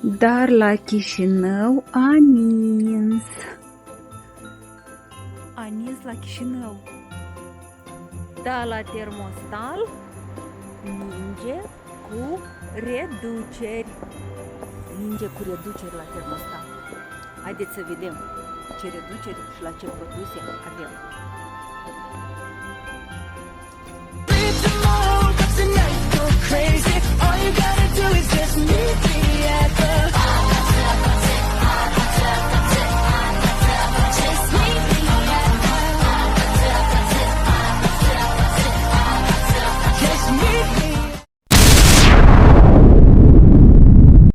dar la Chișinău a nins. A nins la Chișinău. Da, la termostal ninge cu reduceri. Ninge cu reduceri la termostal. Haideți să vedem ce reduceri și la ce produse avem.